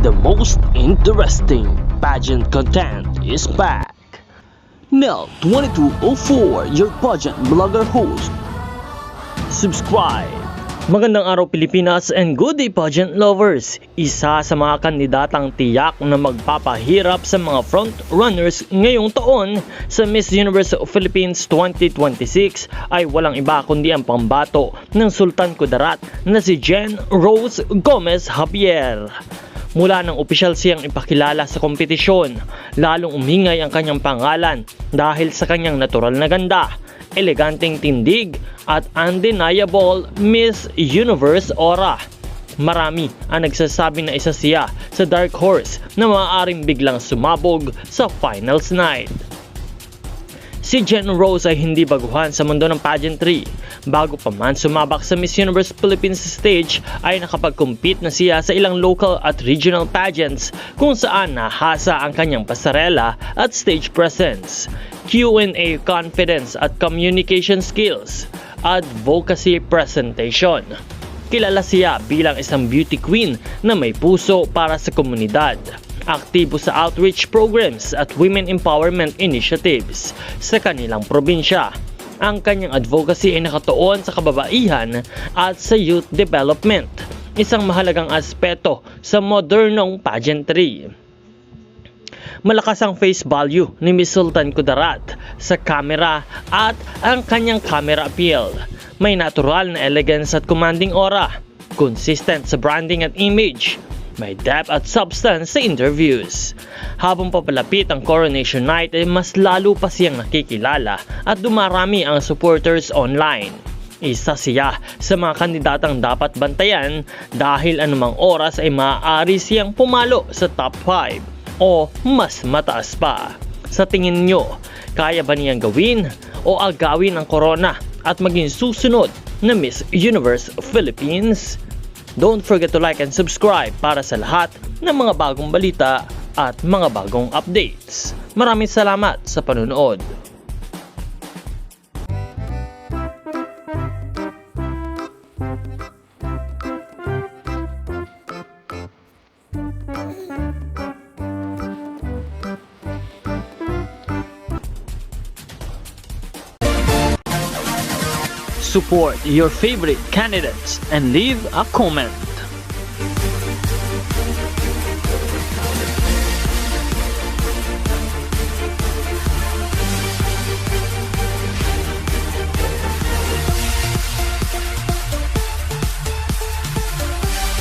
The most interesting pageant content is back. Nel 2204, your pageant blogger host. Subscribe. Magandang araw Pilipinas and good day pageant lovers! Isa sa mga kandidatang tiyak na magpapahirap sa mga front runners ngayong taon sa Miss Universe Philippines 2026 ay walang iba kundi ang pambato ng Sultan Kudarat na si Jen Rose Gomez Javier. Mula nang opisyal siyang ipakilala sa kompetisyon, lalong umingay ang kanyang pangalan dahil sa kanyang natural na ganda, eleganteng tindig at undeniable Miss Universe aura. Marami ang nagsasabi na isa siya sa dark horse na maaaring biglang sumabog sa finals night. Si Jen Rose ay hindi baguhan sa mundo ng pageantry. Bago pa man sumabak sa Miss Universe Philippines stage ay nakapag-compete na siya sa ilang local at regional pageants kung saan nahasa ang kanyang pasarela at stage presence, Q&A confidence at communication skills, advocacy presentation. Kilala siya bilang isang beauty queen na may puso para sa komunidad. Aktibo sa outreach programs at women empowerment initiatives sa kanilang probinsya. Ang kanyang advocacy ay nakatuon sa kababaihan at sa youth development, isang mahalagang aspeto sa modernong pageantry. Malakas ang face value ni Miss Sultan Kudarat sa camera at ang kanyang camera appeal. May natural na elegance at commanding aura, consistent sa branding at image, may depth at substance sa interviews. Habang papalapit ang coronation night ay mas lalo pa siyang nakikilala at dumarami ang supporters online. Isa siya sa mga kandidatang dapat bantayan dahil anumang oras ay maaari siyang pumalo sa top 5 o mas mataas pa. Sa tingin nyo, kaya ba niyang gawin o agawin ang corona at maging susunod na Miss Universe Philippines? Don't forget to like and subscribe para sa lahat ng mga bagong balita at mga bagong updates. Maraming salamat sa panonood. Support your favorite candidates and leave a comment.